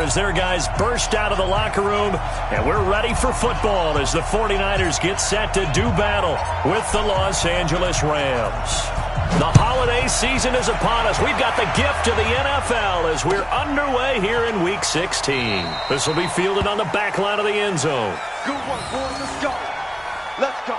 score as their guys burst out of the locker room, and we're ready for football as the 49ers get set to do battle with the Los Angeles Rams. The holiday season is upon us. We've got the gift of the NFL as we're underway here in Week 16. This will be fielded on the back line of the end zone. Good one, boys. Let's go. Let's go.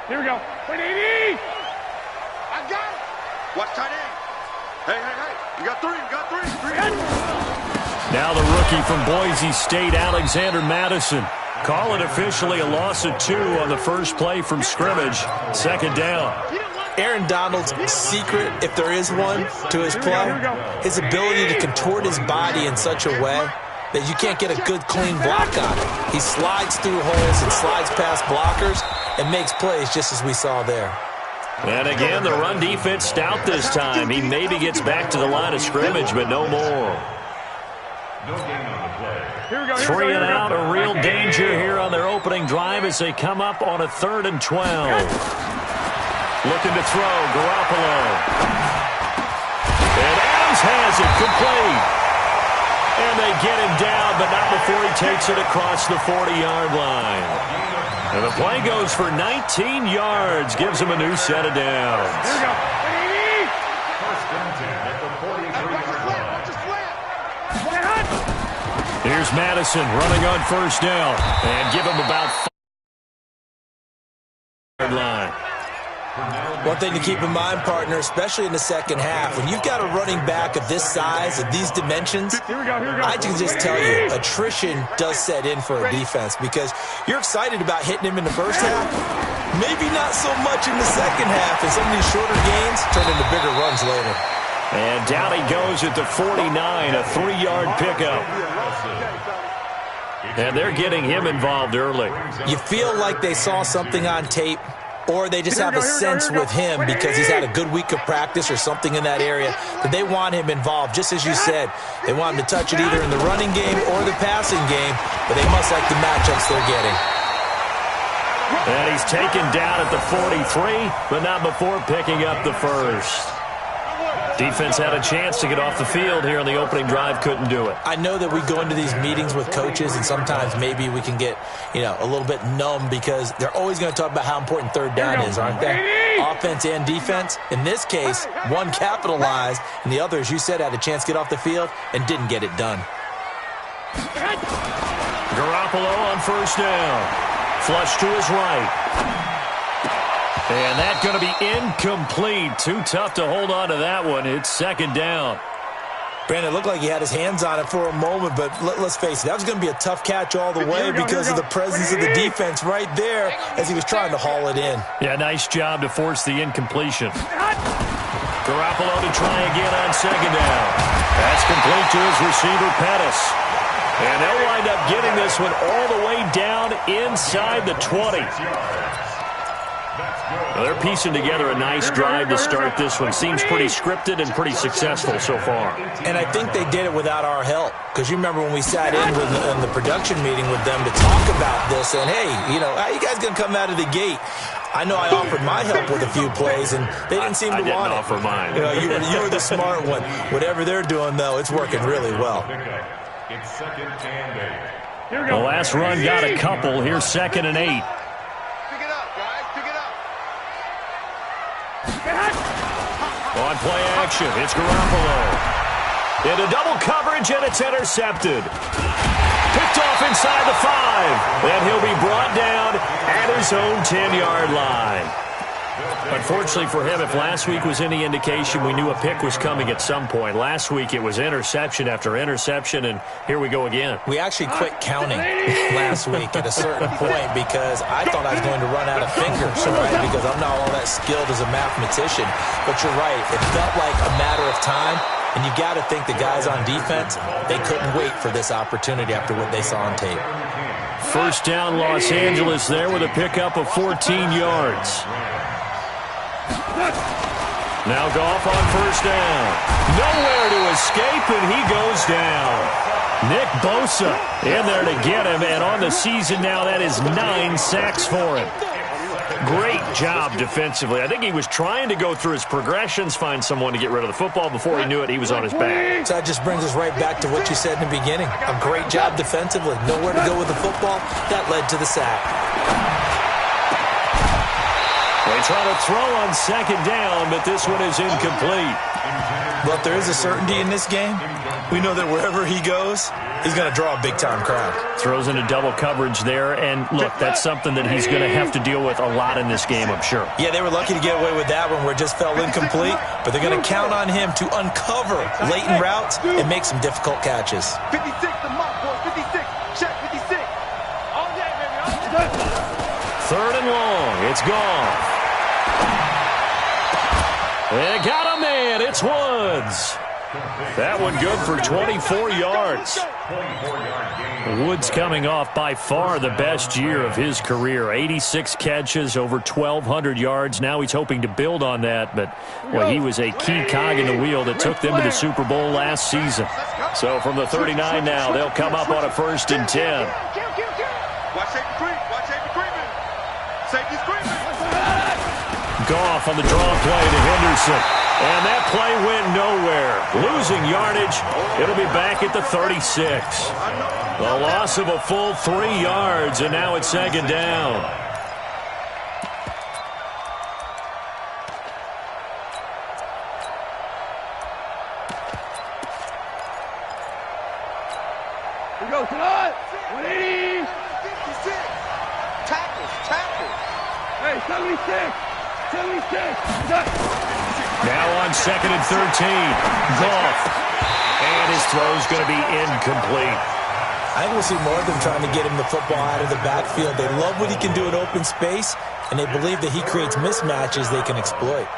Here we go. 180. I got it. Watch tight end. Hey. You got three. Now the rookie from Boise State, Alexander Madison. Call it officially a loss of 2 on the first play from scrimmage. Second down. Aaron Donald's secret, if there is one, to his play, his ability to contort his body in such a way that you can't get a good, clean block on it. He slides through holes and slides past blockers and makes plays just as we saw there. And again, the run defense stout this time. He maybe gets back to the line of scrimmage, but no more. Three and out, a real danger here on their opening drive as they come up on a 3rd and 12. Looking to throw, Garoppolo. And Adams has it, complete. And they get him down, but not before he takes it across the 40-yard line. And the play goes for 19 yards, gives him a new set of downs. Here we go. 180. First and 10 at the 43-yard line. Here's Madison running on first down. And give him about 5-yard line. One thing to keep in mind, partner, especially in the second half, when you've got a running back of this size, of these dimensions, I can just tell you, attrition does set in for a defense because you're excited about hitting him in the first half, maybe not so much in the second half, and some of these shorter gains turn into bigger runs later. And down he goes at the 49, a 3-yard pickup. And they're getting him involved early. You feel like they saw something on tape, or they just have a sense with him because he's had a good week of practice or something in that area that they want him involved. Just as you said, they want him to touch it either in the running game or the passing game, but they must like the matchups they're getting. And he's taken down at the 43, but not before picking up the first. Defense had a chance to get off the field here on the opening drive, couldn't do it. I know that we go into these meetings with coaches, and sometimes maybe we can get, a little bit numb because they're always going to talk about how important third down is, aren't they? Offense and defense. In this case, one capitalized, and the other, as you said, had a chance to get off the field and didn't get it done. Garoppolo on first down. Flush to his right. And that's going to be incomplete. Too tough to hold on to that one. It's second down. Brandon, it looked like he had his hands on it for a moment, but let's face it, that was going to be a tough catch all the way because of the presence of the defense right there as he was trying to haul it in. Yeah, nice job to force the incompletion. Garoppolo to try again on second down. That's complete to his receiver, Pettis. And they'll wind up getting this one all the way down inside the 20. Well, they're piecing together a nice drive to start this one. Seems pretty scripted and pretty successful so far. And I think they did it without our help. Because you remember when we sat in the production meeting with them to talk about this, and hey, how you guys going to come out of the gate? I know I offered my help with a few plays, and they didn't seem to want it. I didn't offer mine. You were the smart one. Whatever they're doing, though, it's working really well. It's second and 8. The last run got a couple. Here's 2nd and 8. On play action, it's Garoppolo. Into double coverage, and it's intercepted. Picked off inside the 5. And he'll be brought down at his own 10-yard line. Unfortunately for him, if last week was any indication, we knew a pick was coming at some point. Last week it was interception after interception, and here we go again. We actually quit counting last week at a certain point because I thought I was going to run out of fingers, right? Because I'm not all that skilled as a mathematician. But you're right. It felt like a matter of time, and you got to think the guys on defense, they couldn't wait for this opportunity after what they saw on tape. First down, Los Angeles there with a pickup of 14 yards. Now Goff on first down. Nowhere to escape, and he goes down. Nick Bosa in there to get him, and on the season now, that is 9 sacks for him. Great job defensively. I think he was trying to go through his progressions, find someone to get rid of the football. Before he knew it, he was on his back. So that just brings us right back to what you said in the beginning. A great job defensively. Nowhere to go with the football. That led to the sack. They try to throw on second down, but this one is incomplete. But there is a certainty in this game. We know that wherever he goes, he's going to draw a big-time crowd. Throws into double coverage there, and look, that's something that he's going to have to deal with a lot in this game, I'm sure. Yeah, they were lucky to get away with that one where it just fell incomplete, but they're going to count on him to uncover latent routes and make some difficult catches. 56 to Mark, boy. 56. Check 56. All day, baby. Third and long. It's gone. They got a man. It's Woods. That one good for 24 yards. Woods coming off by far the best year of his career. 86 catches, over 1,200 yards. Now he's hoping to build on that, but well, he was a key cog in the wheel that took them to the Super Bowl last season. So from the 39 now, they'll come up on a 1st and 10. Watch safety creep. Watch safety creeping. Safety's creeping. Goff on the draw play to Henderson. And that play went nowhere. Losing yardage. It'll be back at the 36. The loss of a full 3 yards, and now it's second down. Here we go, tonight. 180. 56. Tackles. Hey, 76. 76. Now on 2nd and 13. Goff. And his throw's going to be incomplete. I think we'll see more of them trying to get him the football out of the backfield. They love what he can do in open space, and they believe that he creates mismatches they can exploit.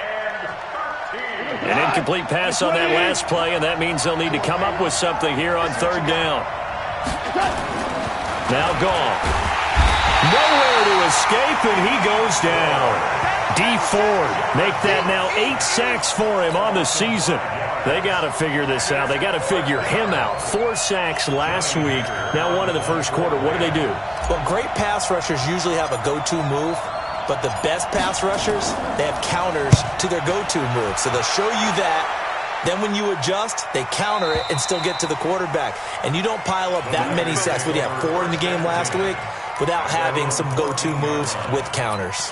An incomplete pass on that last play, and that means they'll need to come up with something here on 3rd down. Now Goff. Nowhere to escape, and he goes down. D. Ford make that now 8 sacks for him on the season. They got to figure this out. They got to figure him out. 4 sacks last week. Now 1 in the first quarter. What do? Well, great pass rushers usually have a go-to move, but the best pass rushers, they have counters to their go-to move. So they'll show you that. Then when you adjust, they counter it and still get to the quarterback. And you don't pile up that many sacks. What do you have, 4 in the game last week? Without having some go-to moves with counters.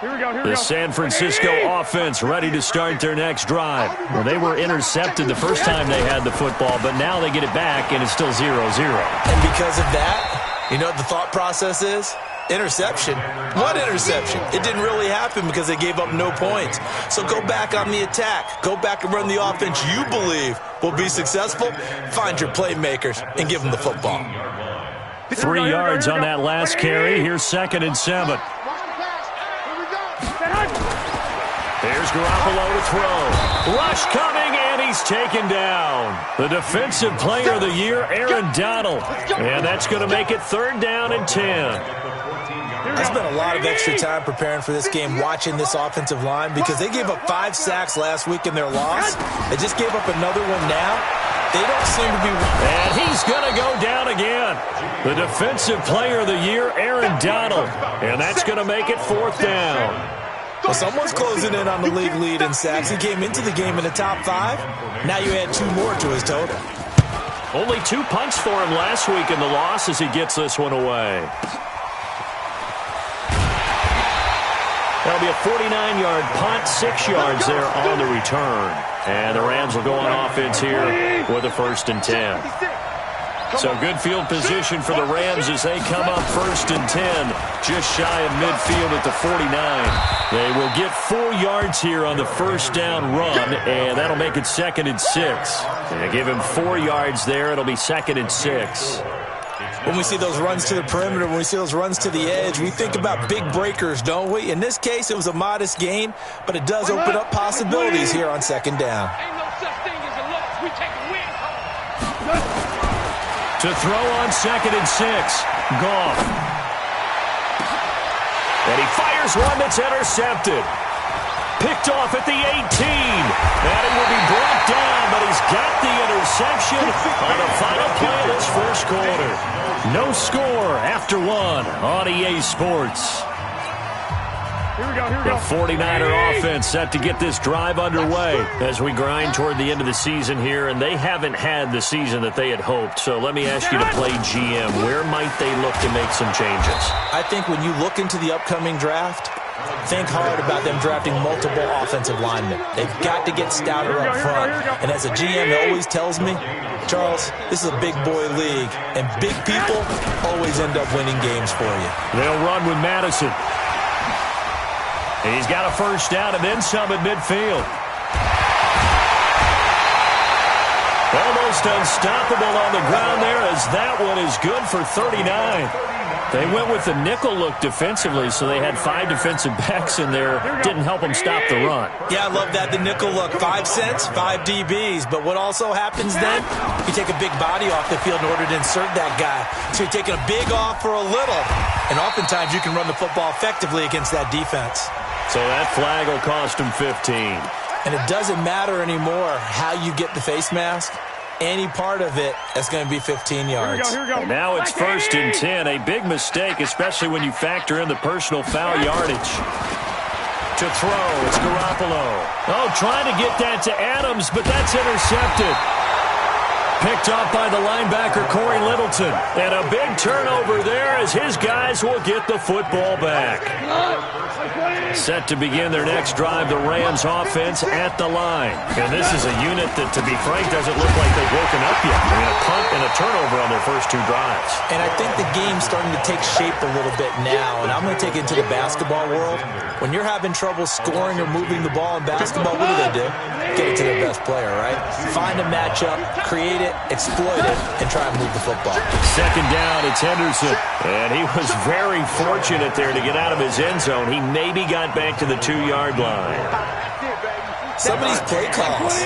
Here we go. The San Francisco offense ready to start their next drive. Well, they were intercepted the first time they had the football, but now they get it back, and it's still 0-0. And because of that, you know what the thought process is? Interception. What interception? It didn't really happen because they gave up no points. So go back on the attack. Go back and run the offense you believe will be successful. Find your playmakers and give them the football. 3 yards on that last carry. Here's 2nd and 7. There's Garoppolo to throw. Rush coming, and he's taken down. The defensive player of the year, Aaron Donald. And that's going to make it 3rd down and 10. I spent a lot of extra time preparing for this game, watching this offensive line, because they gave up 5 sacks last week in their loss. They just gave up another one now. They don't seem to be... And he's going to go down again. The defensive player of the year, Aaron Donald. And that's going to make it 4th down. Well, someone's closing in on the league lead in sacks. He came into the game in the top 5. Now you add 2 more to his total. Only 2 punts for him last week in the loss as he gets this one away. That'll be a 49-yard punt, 6 yards there on the return. And the Rams will go on offense here with a 1st and 10. So good field position for the Rams as they come up 1st and 10, just shy of midfield at the 49. They will get 4 yards here on the 1st down run, and that'll make it 2nd and 6. They give him 4 yards there. It'll be 2nd and 6. When we see those runs to the perimeter, when we see those runs to the edge, we think about big breakers, don't we? In this case, it was a modest gain, but it does open up possibilities here on 2nd down. Ain't no such thing as a loss. We take a win. To throw on 2nd and 6, Goff. And he fires one that's intercepted. Picked off at the 18. And he will be brought down, but he's got the interception on the final play of this first quarter. No score after one on EA Sports. The 49er offense set to get this drive underway as we grind toward the end of the season here, and they haven't had the season that they had hoped. So let me ask you to play GM. Where might they look to make some changes? I think when you look into the upcoming draft, think hard about them drafting multiple offensive linemen. They've got to get stouter up front. And as a GM always tells me, Charles, this is a big boy league, and big people always end up winning games for you. They'll run with Madison. He's got a first down and then some at midfield. Almost unstoppable on the ground there as that one is good for 39. They went with the nickel look defensively, so they had 5 defensive backs in there. Didn't help them stop the run. Yeah, I love that, the nickel look. 5 cents, 5 DBs. But what also happens then, you take a big body off the field in order to insert that guy. So you're taking a big off for a little. And oftentimes you can run the football effectively against that defense. So that flag will cost him 15. And it doesn't matter anymore how you get the face mask. Any part of it, that's going to be 15 yards. Here we go. Now it's 1st and 10. A big mistake, especially when you factor in the personal foul yardage. To throw, it's Garoppolo. Oh, trying to get that to Adams, but that's intercepted. Picked off by the linebacker, Corey Littleton. And a big turnover there as his guys will get the football back. Set to begin their next drive, the Rams offense at the line. And this is a unit that, to be frank, doesn't look like they've woken up yet. I mean, a punt and a turnover on their first 2 drives. And I think the game's starting to take shape a little bit now, and I'm going to take it into the basketball world. When you're having trouble scoring or moving the ball in basketball, what do? Get it to their best player, right? Find a matchup, create it, exploit it, and try and move the football. 2nd down, it's Henderson. And he was very fortunate there to get out of his end zone. He maybe got back to the 2-yard line. Some of these play calls,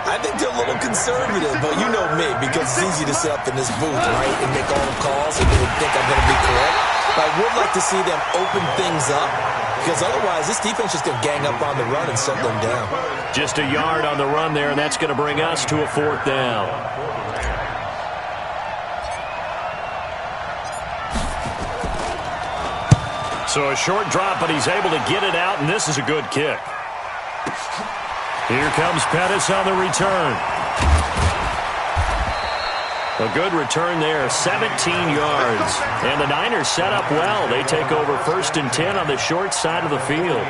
I think they're a little conservative, but you know me, because it's easy to sit up in this booth, right, and make all the calls and think I'm going to be correct. But I would like to see them open things up, because otherwise this defense is going to gang up on the run and set them down. Just a yard on the run there, and that's going to bring us to a 4th down. So a short drop, but he's able to get it out, and this is a good kick. Here comes Pettis on the return. A good return there, 17 yards. And the Niners set up well. They take over 1st and 10 on the short side of the field.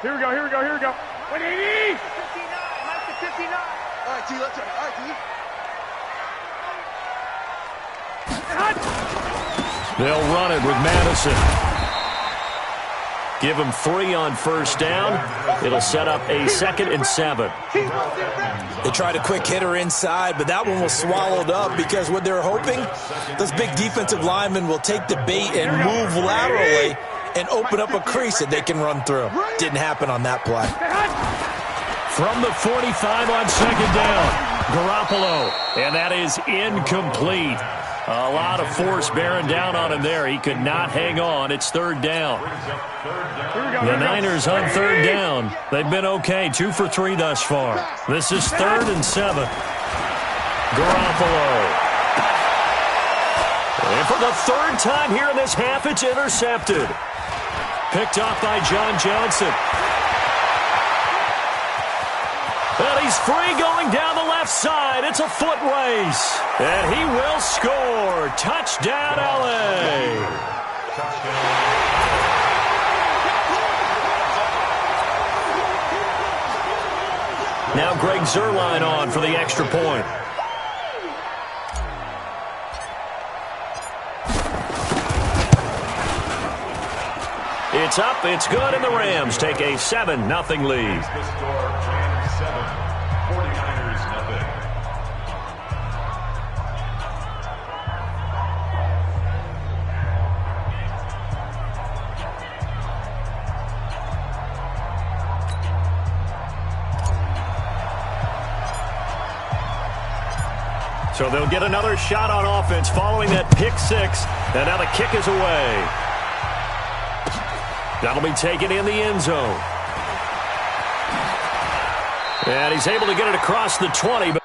Here we go. 180! 59, Mike to 59. All right, T, let's go. All right, T. They'll run it with Madison. Give him 3 on 1st down. It'll set up a 2nd and 7. They tried a quick hitter inside, but that one was swallowed up because what they're hoping, those big defensive linemen will take the bait and move laterally and open up a crease that they can run through. Didn't happen on that play. From the 45 on 2nd down, Garoppolo, and that is incomplete. A lot of force bearing down on him there. He could not hang on. It's 3rd down. The Niners on 3rd down. They've been okay. 2 for 3 thus far. This is 3rd and 7. Garoppolo. And for the 3rd time here in this half, it's intercepted. Picked off by John Johnson. And he's free going down the left side. It's a foot race. And he will score. Touchdown, L.A. Now Greg Zuerlein on for the extra point. It's up, it's good, and the Rams take a 7-0 lead. So they'll get another shot on offense following that pick six. And now the kick is away. That'll be taken in the end zone. And he's able to get it across the 20.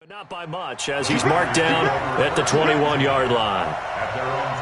But not by much, as he's marked down at the 21-yard line. At their own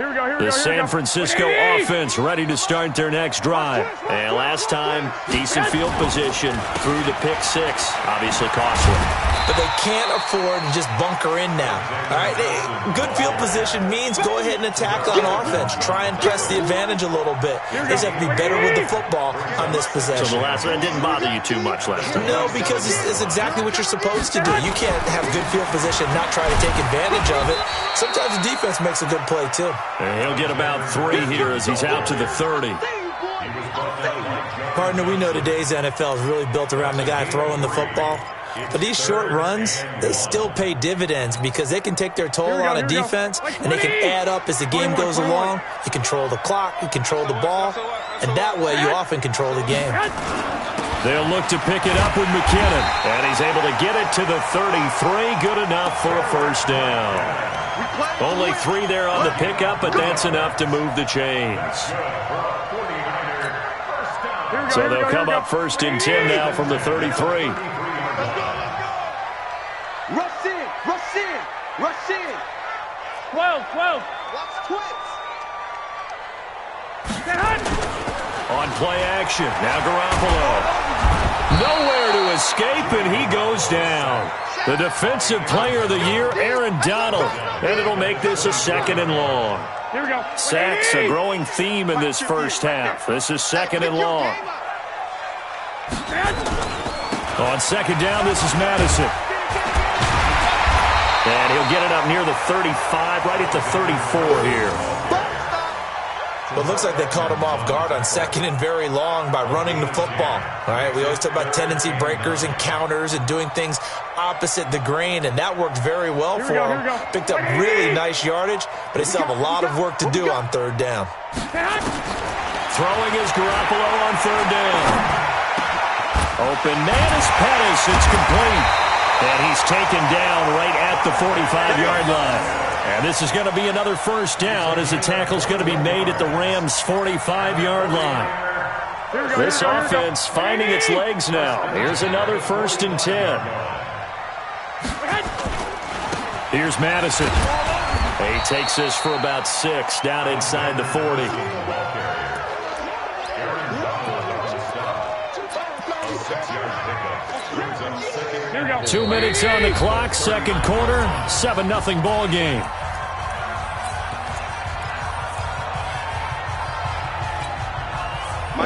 The San Francisco offense ready to start their next drive. And last time, decent field position through the pick six. Obviously costly. But they can't afford to just bunker in now. All right, good field position means go ahead and attack on offense. Try and press the advantage a little bit. They just have to be better with the football on this possession. So the last one didn't bother you too much last time? No, because it's exactly what you're supposed to do. You can't have good field position and not try to take advantage of it. Sometimes the defense makes a good play, too. And he'll get about 3 here as he's out to the 30. Partner, we know today's NFL is really built around the guy throwing the football. But these short runs, they still pay dividends because they can take their toll on a defense, and they can add up as the game goes along. You control the clock, you control the ball, and that way you often control the game. They'll look to pick it up with McKinnon, and he's able to get it to the 33. Good enough for a first down. Only 3 there on the pickup, but that's enough to move the chains. So they'll come up 1st and 10 now from the 33. Rush in, rush in, rush in. 12. Watch twins. On play action, now Garoppolo. Nowhere to escape, and he goes down. The defensive player of the year, Aaron Donald. And it'll make this a 2nd and long. Here we go. Sacks a growing theme in this first half. This is 2nd and long. On 2nd down, this is Madison. And he'll get it up near the 35, right at the 34 here. But it looks like they caught him off guard on 2nd and very long by running the football. All right, we always talk about tendency breakers and counters and doing things opposite the grain, and that worked very well for him. Picked up really nice yardage, but they still have a lot of work to do on 3rd down. Throwing is Garoppolo on 3rd down. Open man is Pettis. It's complete. And he's taken down right at the 45-yard line. And this is going to be another first down as the tackle's going to be made at the Rams' 45-yard line. This offense finding its legs now. Here's another 1st and 10. Here's Madison. He takes this for about 6 down inside the 40. 2 minutes on the clock, 2nd quarter, 7-0 ball game.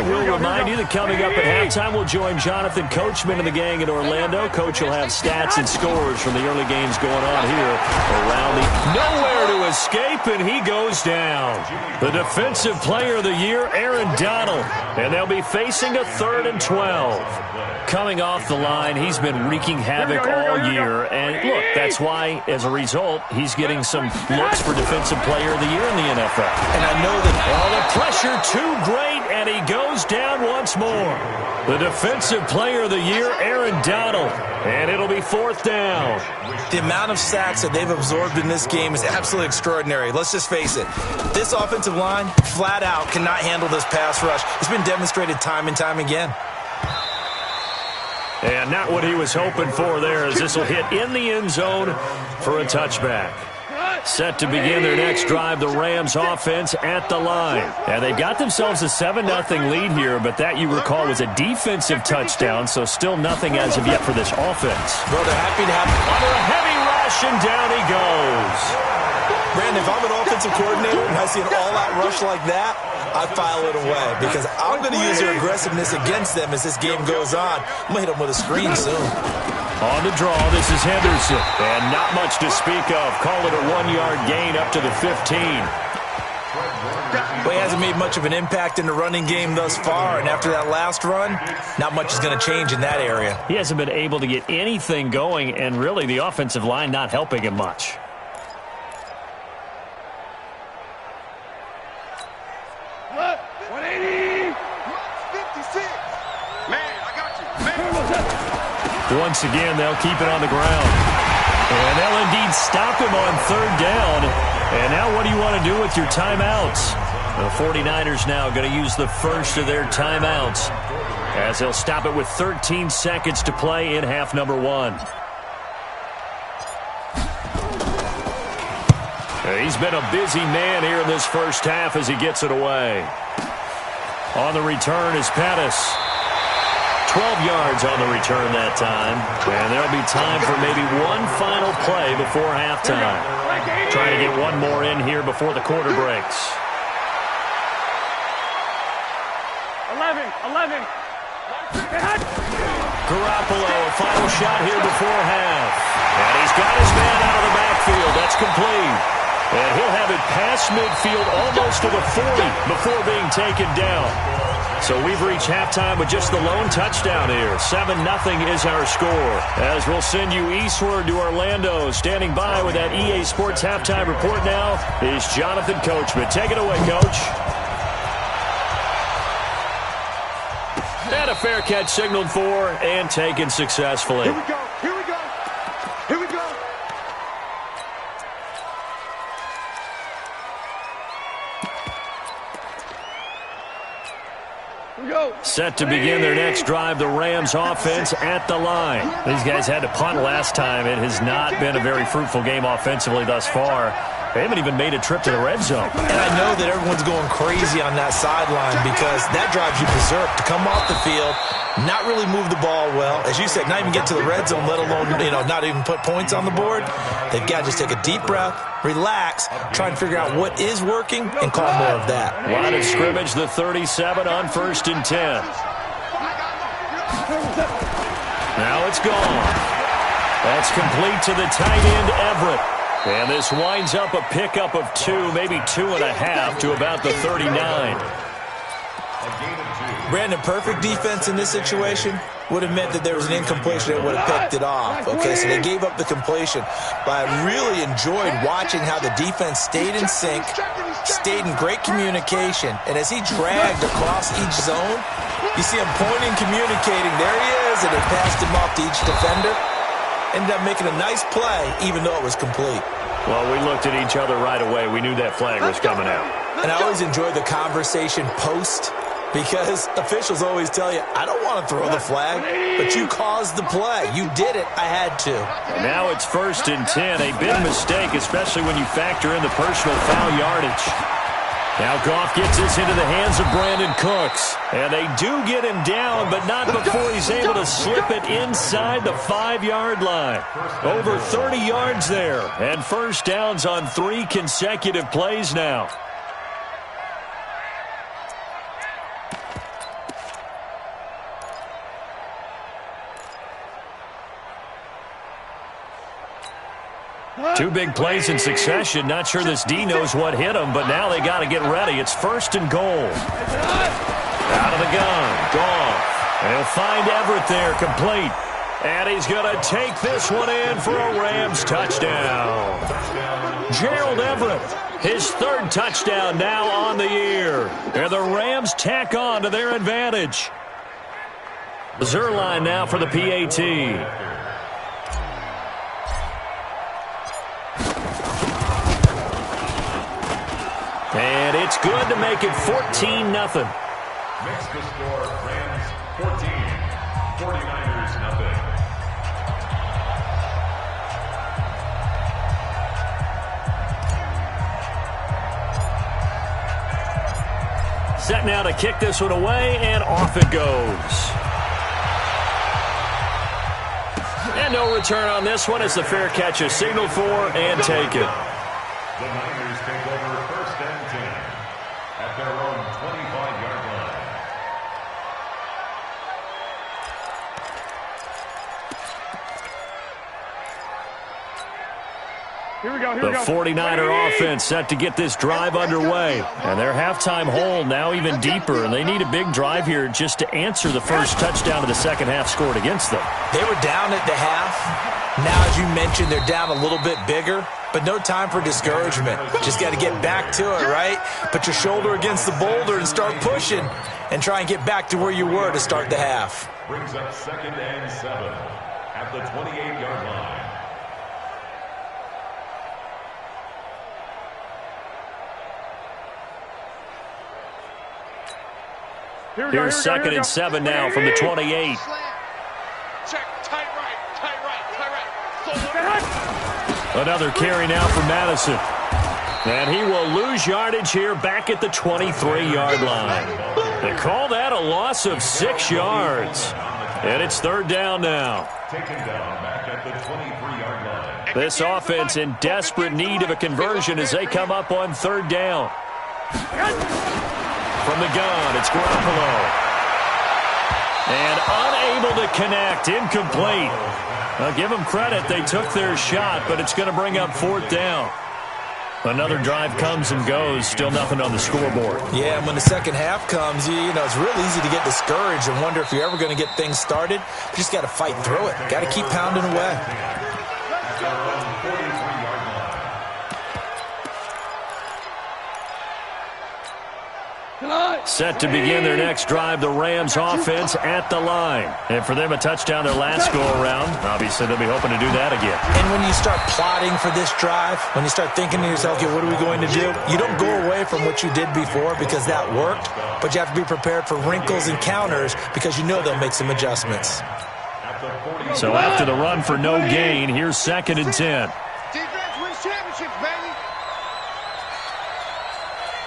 We'll remind you that coming up at halftime, we'll join Jonathan Coachman and the gang in Orlando. Coach will have stats and scores from the early games going on here around the... Nowhere to escape, and he goes down. The defensive player of the year, Aaron Donald. And they'll be facing a 3rd and 12. Coming off the line, he's been wreaking havoc all year. And look, that's why, as a result, he's getting some looks for defensive player of the year in the NFL. And I know that all the pressure too great, and he goes down once more. The defensive player of the year, Aaron Donald. And it'll be 4th down. The amount of sacks that they've absorbed in this game is absolutely extraordinary. Let's just face it. This offensive line, flat out, cannot handle this pass rush. It's been demonstrated time and time again. And not what he was hoping for there, as this will hit in the end zone for a touchback. Set to begin their next drive, the Rams offense at the line. And they've got themselves a 7-0 lead here, but that, you recall, was a defensive touchdown, so still nothing as of yet for this offense. Bro, they're happy to have... Under a heavy rush, and down he goes. Brandon, if I'm an offensive coordinator and I see an all-out rush like that, I file it away because I'm going to use their aggressiveness against them as this game goes on. I'm going to hit them with a screen soon. On the draw, this is Henderson. And not much to speak of. Call it a 1-yard gain up to the 15. Well, he hasn't made much of an impact in the running game thus far, and after that last run, not much is going to change in that area. He hasn't been able to get anything going, and really the offensive line not helping him much. Once again, they'll keep it on the ground. And they'll indeed stop him on 3rd down. And now what do you want to do with your timeouts? The 49ers now going to use the first of their timeouts as they'll stop it with 13 seconds to play in half number 1. He's been a busy man here in this first half as he gets it away. On the return is Pettis. 12 yards on the return that time. And there'll be time for maybe one final play before halftime. Trying to get one more in here before the quarter breaks. 11. Garoppolo, a final shot here before half. And he's got his man out of the backfield. That's complete. And he'll have it past midfield almost to the 40 before being taken down. So we've reached halftime with just the lone touchdown here. 7-0 is our score. As we'll send you eastward to Orlando. Standing by with that EA Sports halftime report now is Jonathan Coachman. Take it away, Coach. And a fair catch signaled for and taken successfully. Here we go. Set to begin their next drive, the Rams offense at the line. These guys had to punt last time. It has not been a very fruitful game offensively thus far. They haven't even made a trip to the red zone. And I know that everyone's going crazy on that sideline because that drives you berserk to come off the field, not really move the ball well. As you said, not even get to the red zone, let alone, not even put points on the board. They've got to just take a deep breath, relax, try and figure out what is working, and call more of that. Line of scrimmage, the 37 on 1st and 10. Now it's gone. That's complete to the tight end, Everett. And this winds up a pickup of 2, maybe 2.5 to about the 39. Brandon, perfect defense in this situation would have meant that there was an incompletion that would have picked it off. Okay, so they gave up the completion. But I really enjoyed watching how the defense stayed in sync, stayed in great communication. And as he dragged across each zone, you see him pointing, communicating. There he is, and they passed him off to each defender. Ended up making a nice play, even though it was complete. Well, we looked at each other right away. We knew that flag was coming out. And I always enjoy the conversation post because officials always tell you, I don't want to throw the flag, but you caused the play. You did it. I had to. Now it's 1st and 10. A big mistake, especially when you factor in the personal foul yardage. Now Goff gets this into the hands of Brandon Cooks. And they do get him down, but not before he's able to slip it inside the 5-yard line. Over 30 yards there. And first downs on 3 consecutive plays now. Two big plays in succession. Not sure this D knows what hit him, but now they got to get ready. It's 1st and goal. Out of the gun. Goff. And he'll find Everett there, complete. And he's going to take this one in for a Rams touchdown. Gerald Everett, his 3rd touchdown now on the year. And the Rams tack on to their advantage. Zerline now for the PAT. And it's good to make it 14-0. Makes the score Rams 14, 49ers nothing. Set now to kick this one away, and off it goes. And no return on this one as the fair catch is signaled for and taken. The Niners take over 1st and 10 at their own 25-yard line. Here we go. The 49er offense set to get this drive underway. And their halftime hole now even deeper. And they need a big drive here just to answer the first touchdown of the second half scored against them. They were down at the half. Now, as you mentioned, they're down a little bit bigger. But no time for discouragement. Just got to get back to it, right? Put your shoulder against the boulder and start pushing. And try and get back to where you were to start the half. Brings up 2nd and 7 at the 28-yard line. Here's 2nd and 7 now from the 28. Check, tight right. Another carry now for Madison. And he will lose yardage here back at the 23-yard line. They call that a loss of 6 yards. And it's third down now. Taken down back at the 23-yard line. This offense in desperate need of a conversion as they come up on third down. From the gun, it's Garoppolo. And unable to connect, incomplete. I'll give them credit. They took their shot, but it's going to bring up fourth down. Another drive comes and goes. Still nothing on the scoreboard. Yeah, and when the second half comes, you know, it's real easy to get discouraged and wonder if you're ever going to get things started. You just got to fight through it. Got to keep pounding away. Set to begin their next drive, the Rams offense at the line. And for them, a touchdown their last go-around. Obviously, they'll be hoping to do that again. And when you start plotting for this drive, when you start thinking to yourself, okay, what are we going to do? You don't go away from what you did before because that worked, but you have to be prepared for wrinkles and counters because you know they'll make some adjustments. So after the run for no gain, here's 2nd and 10. Defense wins championships, baby.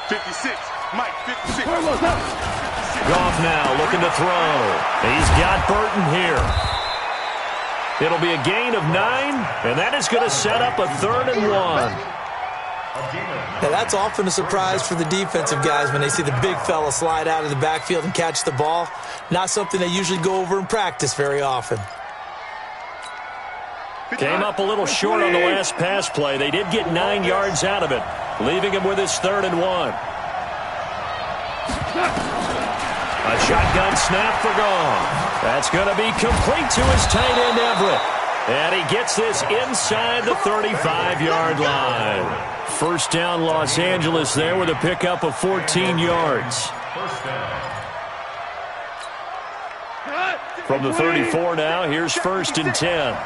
56. Mike, 56. Goff now looking to throw. He's got Burton here. It'll be a gain of 9, and that is going to set up a 3rd and 1. Now, that's often a surprise for the defensive guys when they see the big fella slide out of the backfield and catch the ball. Not something they usually go over in practice very often. Came up a little short on the last pass play. They did get 9 yards out of it, leaving him with his 3rd and 1. A shotgun snap for Goff. That's going to be complete to his tight end, Everett. And he gets this inside the 35-yard line. First down, Los Angeles there with a pickup of 14 yards. From the 34 now, here's 1st and 10.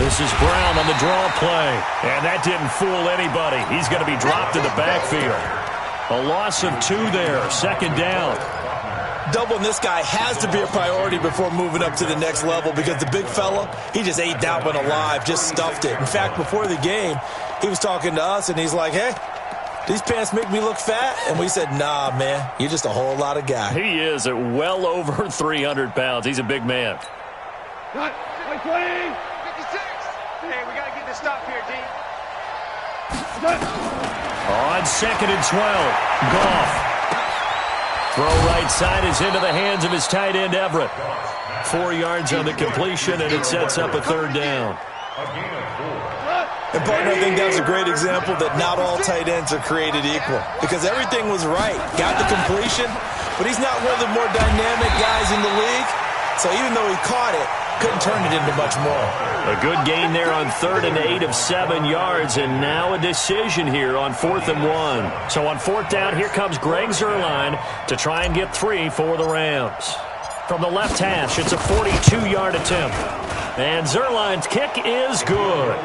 This is Brown on the draw play. And that didn't fool anybody. He's going to be dropped in the backfield. A loss of 2 there. 2nd down. Doubling this guy has to be a priority before moving up to the next level because the big fella, he just ate that one alive, just stuffed it. In fact, before the game, he was talking to us, and he's like, hey, these pants make me look fat? And we said, nah, man, you're just a whole lot of guy. He is at well over 300 pounds. He's a big man. Cut. Play. 56. Hey, we got to get this stop here, D. On 2nd and 12, Goff. Throw right side is into the hands of his tight end, Everett. 4 yards on the completion, and it sets up a 3rd down. And, partner, I think that's a great example that not all tight ends are created equal because everything was right. Got the completion, but he's not one of the more dynamic guys in the league. So even though he caught it, couldn't turn it into much more. A good gain there on 3rd and 8 of 7 yards, and now a decision here on 4th and 1. So on 4th down, here comes Greg Zuerlein to try and get 3 for the Rams. From the left hash, it's a 42-yard attempt. And Zuerlein's kick is good.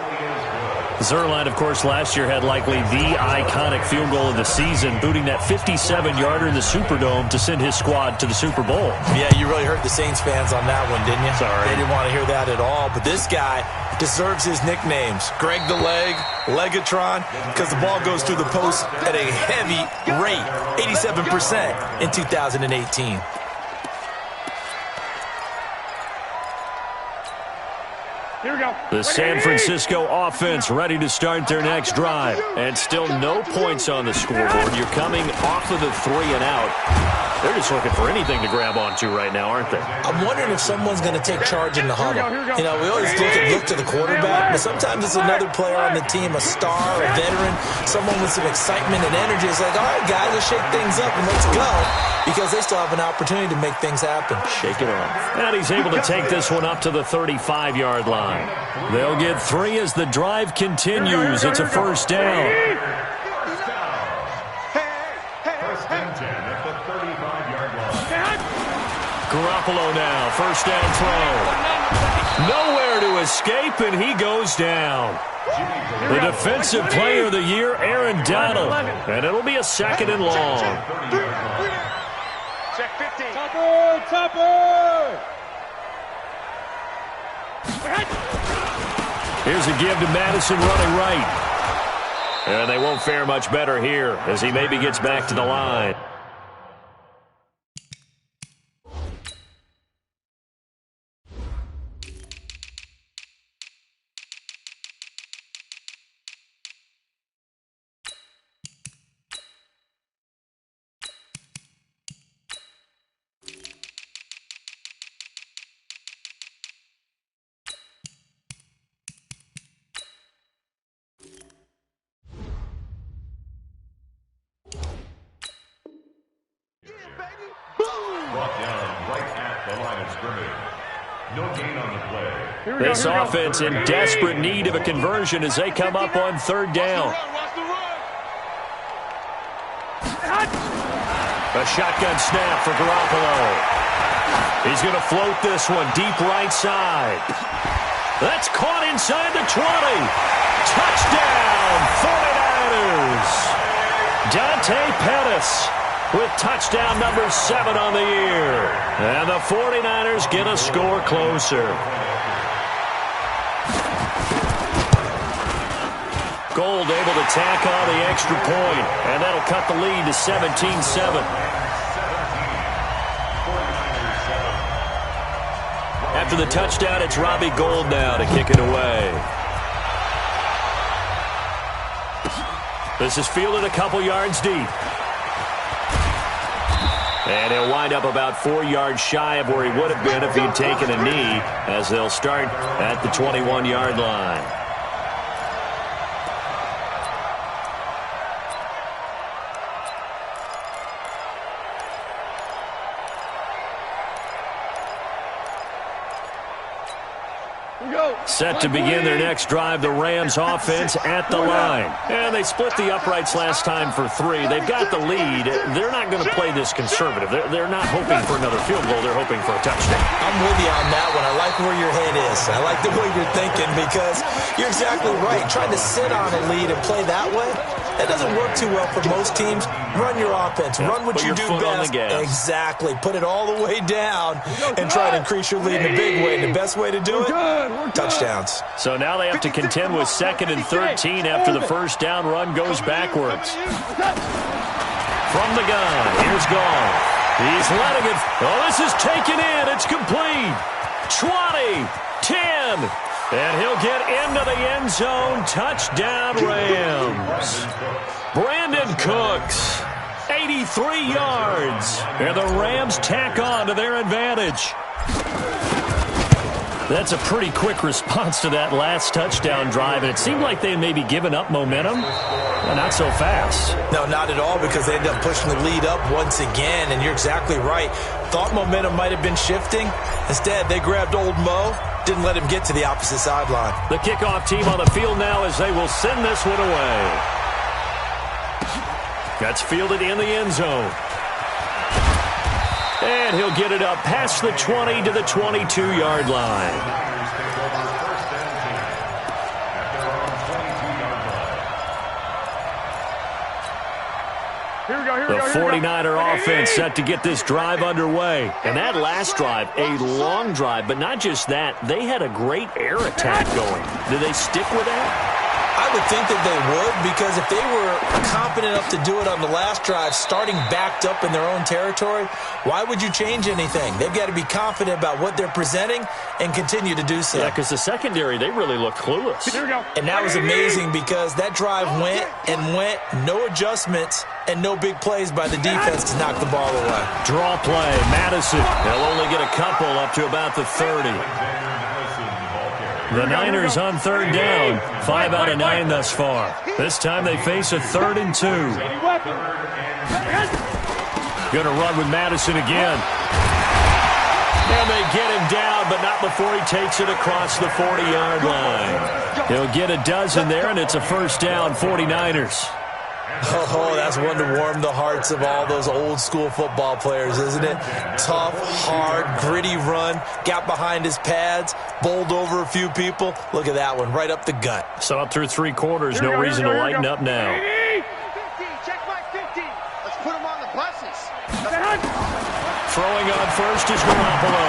Zuerlein, of course, last year had likely the iconic field goal of the season, booting that 57-yarder in the Superdome to send his squad to the Super Bowl. Yeah, you really hurt the Saints fans on that one, didn't you? Sorry. They didn't want to hear that at all. But this guy deserves his nicknames. Greg the Leg, Legatron, because the ball goes through the post at a heavy rate, 87% in 2018. Here we go. The San Francisco offense ready to start their next drive. And still no points on the scoreboard. You're coming off of the 3 and out. They're just looking for anything to grab onto right now, aren't they? I'm wondering if someone's going to take charge in the huddle. You know, we always look to the quarterback, but sometimes it's another player on the team, a star, a veteran, someone with some excitement and energy. It's like, all right, guys, let's shake things up and let's go, because they still have an opportunity to make things happen. Shake it off. And he's able to take this one up to the 35-yard line. They'll get 3 as the drive continues. It's a 1st down. Garoppolo now, 1st down throw. Nowhere to escape, and he goes down. The defensive player of the year, Aaron Donald. And it'll be a 2nd and long. Check 15. Here's a give to Madison running right. And they won't fare much better here as he maybe gets back to the line. Brought down right at the line of scrimmage. No gain on the play. This offense in desperate need of a conversion as they come up on third down. A shotgun snap for Garoppolo. He's going to float this one deep right side. That's caught inside the 20. Touchdown, 49ers. Dante Pettis with touchdown number 7 on the year. And the 49ers get a score closer. Gold able to tack on the extra point, and that'll cut the lead to 17-7. After the touchdown, it's Robbie Gould now to kick it away. This is fielded a couple yards deep. And he'll wind up about 4 yards shy of where he would have been if he'd taken a knee, as they'll start at the 21-yard line. Set to begin their next drive, the Rams offense at the line. And they split the uprights last time for 3. They've got the lead. They're not going to play this conservative. They're not hoping for another field goal. They're hoping for a touchdown. I'm with you on that one. I like where your head is. I like the way you're thinking because you're exactly right. Trying to sit on a lead and play that way, that doesn't work too well for most teams. Run your offense. Run what you do best. Exactly. Put it all the way down and try to increase your lead in a big way. And the best way to do it, touchdowns. So now they have to contend with 2nd and 13 after the first down run goes backwards. From the gun, here's Goff. He's letting it. Oh, this is taken in. It's complete. 20, 10. And he'll get into the end zone. Touchdown, Rams. Brandon Cooks, 83 yards. And the Rams tack on to their advantage. That's a pretty quick response to that last touchdown drive, and it seemed like they had maybe given up momentum. Well, not so fast. No, not at all, because they ended up pushing the lead up once again, and you're exactly right. Thought momentum might have been shifting. Instead, they grabbed old Mo, didn't let him get to the opposite sideline. The kickoff team on the field now as they will send this one away. That's fielded in the end zone. And he'll get it up past the 20 to the 22-yard line. The 49er offense set to get this drive underway. And that last drive, a long drive, but not just that. They had a great air attack going. Do they stick with that? I would think that they would, because if they were confident enough to do it on the last drive, starting backed up in their own territory, why would you change anything? They've got to be confident about what they're presenting and continue to do so. Yeah, because the secondary, they really look clueless. Here we go. And that was amazing because that drive went and went, no adjustments, and no big plays by the defense to knock the ball away. Draw play, Madison. They'll only get a couple up to about the 30. The Niners on third down. 5 out of 9 thus far. This time they face a 3rd and 2. Going to run with Madison again. And they get him down, but not before he takes it across the 40-yard line. He'll get a dozen there, and it's a first down, 49ers. Oh, that's one to warm the hearts of all those old-school football players, isn't it? Tough, hard, gritty run, got behind his pads, bowled over a few people. Look at that one, right up the gut. So up through 3 quarters, no reason to lighten up now. 50, check my 50. Let's put them on the buses. Throwing on first is Garoppolo.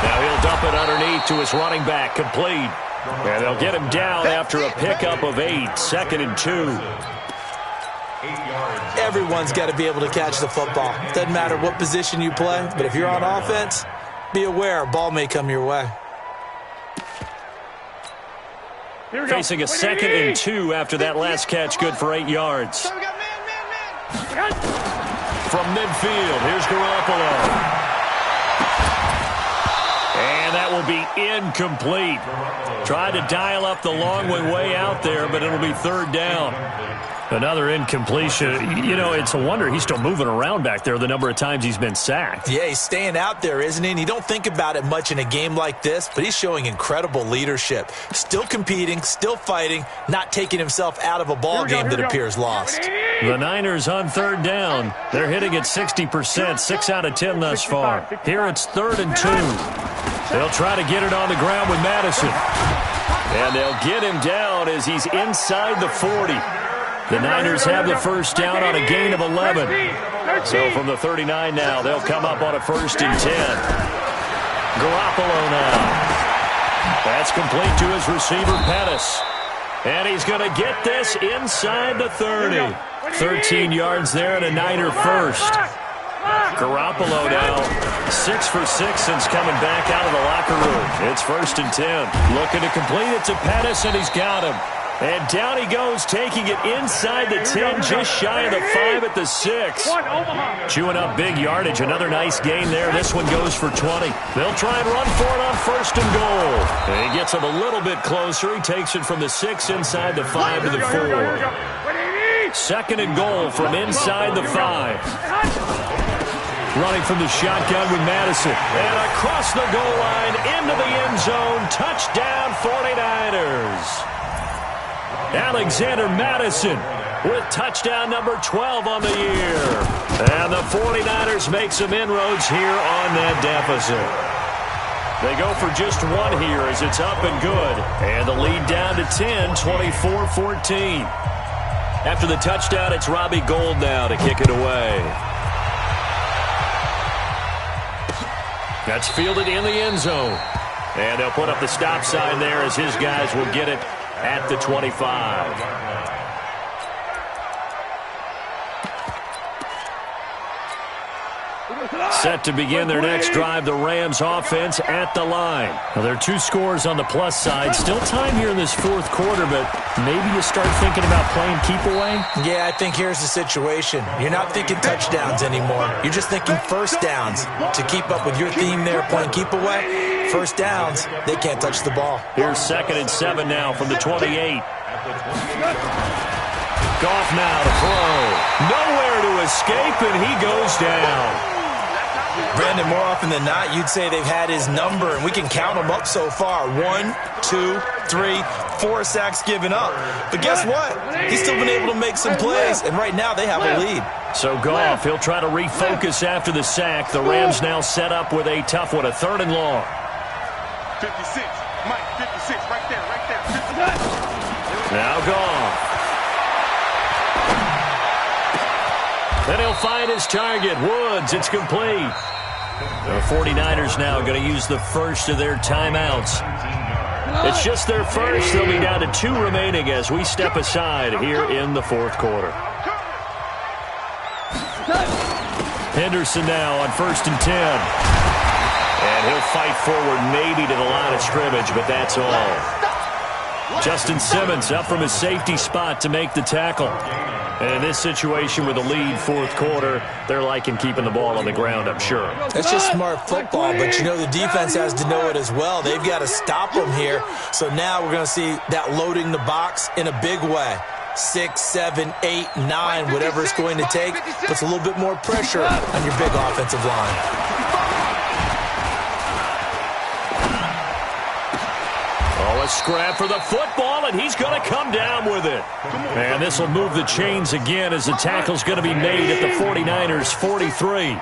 Now he'll dump it underneath to his running back, complete. And they'll get him down after a pickup of 8, 2nd and 2. Everyone's got to be able to catch the football. Doesn't matter what position you play, but if you're on offense, be aware a ball may come your way. Facing a 2nd and 2 after that last catch, good for 8 yards. From midfield, here's Garoppolo. And that will be incomplete. Tried to dial up the long way out there, but it'll be 3rd down. Another incompletion. You know, it's a wonder he's still moving around back there the number of times he's been sacked. Yeah, he's staying out there, isn't he? And you don't think about it much in a game like this, but he's showing incredible leadership. Still competing, still fighting, not taking himself out of a ball game that appears lost. The Niners on 3rd down. They're hitting at 60%, 6 out of 10 thus far. Here it's 3rd and 2. They'll try to get it on the ground with Madison. And they'll get him down as he's inside the 40. The Niners have the 1st down on a gain of 11. So from the 39 now, they'll come up on a 1st and 10. Garoppolo now. That's complete to his receiver, Pettis. And he's going to get this inside the 30. 13 yards there and a Niner 1st. Garoppolo now 6 for 6 since coming back out of the locker room. It's 1st and 10. Looking to complete it to Pettis, and he's got him. And down he goes, taking it inside the 10, just shy of the 5 at the 6. Chewing up big yardage. Another nice gain there. This one goes for 20. They'll try and run for it on 1st and goal. And he gets him a little bit closer. He takes it from the 6 inside the 5 to the 4. 2nd and goal from inside the 5. Running from the shotgun with Madison. And across the goal line into the end zone. Touchdown 49ers. Alexander Madison with touchdown number 12 on the year. And the 49ers make some inroads here on that deficit. They go for just 1 here as it's up and good. And the lead down to 10, 24-14. After the touchdown, it's Robbie Gould now to kick it away. That's fielded in the end zone. And they'll put up the stop sign there as his guys will get it at the 25. Set to begin their next drive, the Rams offense at the line. Now, there are 2 scores on the plus side. Still time here in this 4th quarter, but maybe you start thinking about playing keep away? Yeah, I think here's the situation. You're not thinking touchdowns anymore. You're just thinking 1st downs. To keep up with your theme there, playing keep away, 1st downs, they can't touch the ball. Here's 2nd and 7 now from the 28. Goff now to throw. Nowhere to escape, and he goes down. Brandon, more often than not, you'd say they've had his number, and we can count them up so far. 1, 2, 3, 4 sacks given up. But guess what? He's still been able to make some plays, and right now they have a lead. So Goff, he'll try to refocus after the sack. The Rams now set up with a tough one, a 3rd and long. 56, Mike, 56, right there, 56. Now Goff. Then he'll find his target, Woods. It's complete. The 49ers now going to use the 1st of their timeouts. It's just their 1st. They'll be down to 2 remaining as we step aside here in the 4th quarter. Henderson now on 1st and 10. And he'll fight forward maybe to the line of scrimmage, but that's all. Justin Simmons up from his safety spot to make the tackle. And in this situation with the lead 4th quarter, they're liking keeping the ball on the ground, I'm sure. That's just smart football, but you know the defense has to know it as well. They've got to stop them here. So now we're going to see that loading the box in a big way. 6, 7, 8, 9, whatever it's going to take, puts a little bit more pressure on your big offensive line. A scrap for the football, and he's going to come down with it. And this will move the chains again as the tackle's going to be made at the 49ers' 43.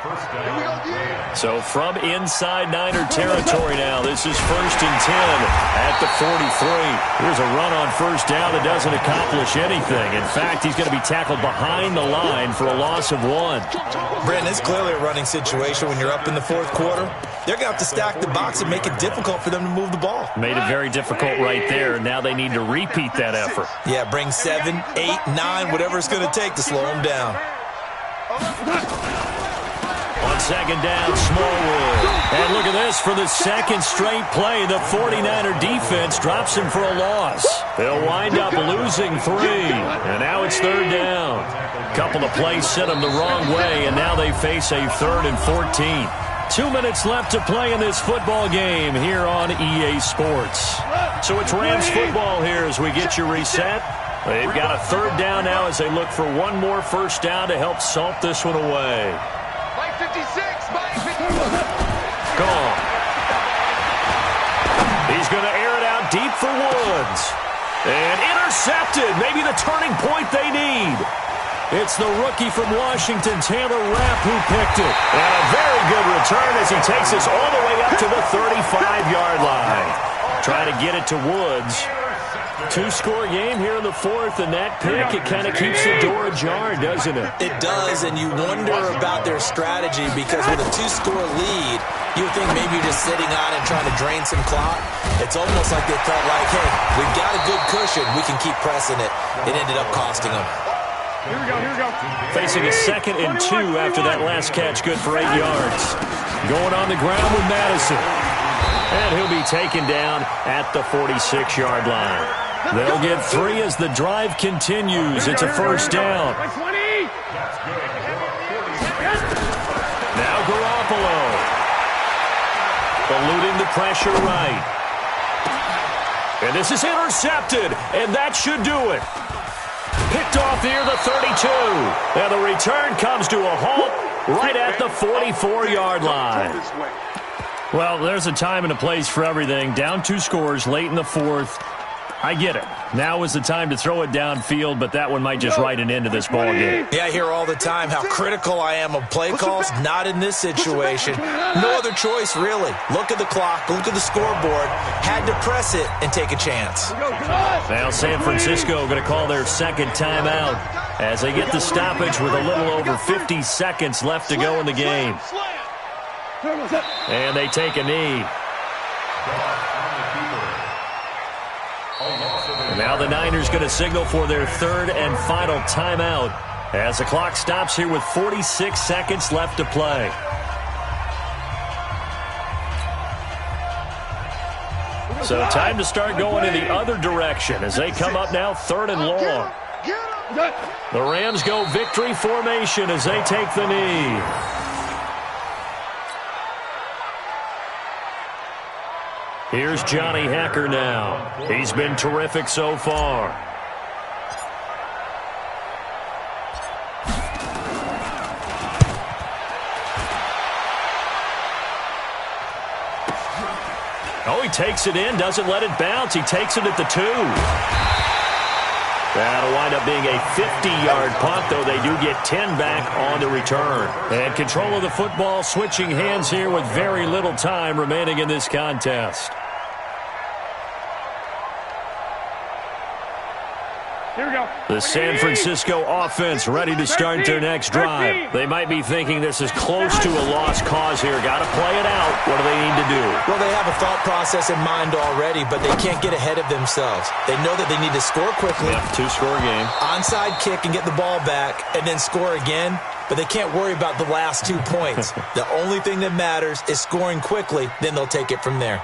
So from inside Niner territory now, this is 1st and 10 at the 43. Here's a run on 1st down that doesn't accomplish anything. In fact, he's going to be tackled behind the line for a loss of 1. Brandon, it's clearly a running situation when you're up in the 4th quarter. They're going to have to stack the box and make it difficult for them to move the ball. Made it very difficult result right there. Now they need to repeat that effort. Yeah, bring 7, 8, 9, whatever it's going to take to slow them down. On second down, Smallwood. And look at this. For the second straight play, the 49er defense drops him for a loss. They'll wind up losing 3. And now it's third down. A couple of plays sent them the wrong way, and now they face a 3rd and 14. 2 minutes left to play in this football game here on EA Sports. So it's Rams football here as we get you reset. They've got a third down now as they look for one more first down to help salt this one away. By 56, by 51. Gone. He's going to air it out deep for Woods. And intercepted. Maybe the turning point they need. It's the rookie from Washington, Taylor Rapp, who picked it. And a very good return as he takes us all the way up to the 35-yard line. Trying to get it to Woods. 2-score game here in the 4th, and that pick, it kind of keeps the door ajar, doesn't it? It does, and you wonder about their strategy because with a 2-score lead, you would think maybe you're just sitting on it trying to drain some clock. It's almost like they felt like, hey, we've got a good cushion. We can keep pressing it. It ended up costing them. Here we go. Facing a 2nd and 2 after that last catch, good for 8 yards. Going on the ground with Madison. And he'll be taken down at the 46-yard line. They'll get 3 as the drive continues. It's a first down. Now Garoppolo. Eluding the pressure right. And this is intercepted, and that should do it. Picked off near the 32. And the return comes to a halt right at the 44-yard line. Well, there's a time and a place for everything. Down 2 scores late in the 4th. I get it. Now is the time to throw it downfield, but that one might just write an end to this ball game. Yeah, I hear all the time how critical I am of play calls. Not in this situation. No other choice, really. Look at the clock. Look at the scoreboard. Had to press it and take a chance. Now San Francisco going to call their second timeout as they get the stoppage with a little over 50 seconds left to go in the game. And they take a knee. And now the Niners going to signal for their 3rd and final timeout as the clock stops here with 46 seconds left to play. So time to start going in the other direction as they come up now 3rd and long. The Rams go victory formation as they take the knee. Here's Johnny Hacker now. He's been terrific so far. Oh, he takes it in, doesn't let it bounce. He takes it at the 2. That'll wind up being a 50-yard punt, though they do get 10 back on the return. And control of the football switching hands here with very little time remaining in this contest. Here we go. The San Francisco offense ready to start their next drive. They might be thinking this is close to a lost cause here. Got to play it out. What do they need to do? Well, they have a thought process in mind already, but they can't get ahead of themselves. They know that they need to score quickly. Yep, 2-score game. Onside kick and get the ball back and then score again, but they can't worry about the last 2 points. The only thing that matters is scoring quickly, then they'll take it from there.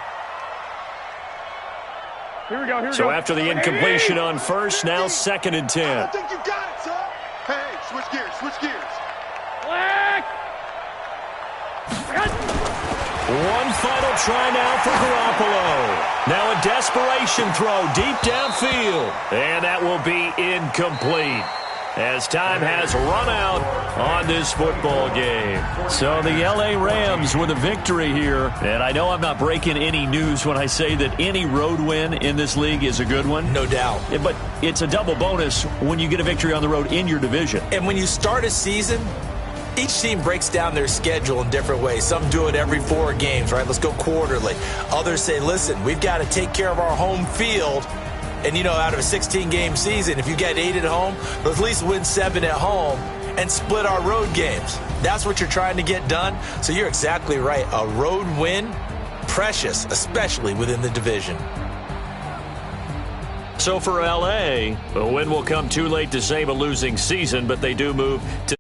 Here we go. So after the incompletion on first, now 2nd and 10. I think you got it, son. Hey, switch gears. Black. One final try now for Garoppolo. Now a desperation throw deep downfield. And that will be incomplete as time has run out on this football game. So the L.A. Rams with a victory here. And I know I'm not breaking any news when I say that any road win in this league is a good one. No doubt. But it's a double bonus when you get a victory on the road in your division. And when you start a season, each team breaks down their schedule in different ways. Some do it every 4 games, right? Let's go quarterly. Others say, listen, we've got to take care of our home field. And, you know, out of a 16-game season, if you get 8 at home, let's at least win 7 at home and split our road games. That's what you're trying to get done. So you're exactly right. A road win, precious, especially within the division. So for L.A., a win will come too late to save a losing season, but they do move to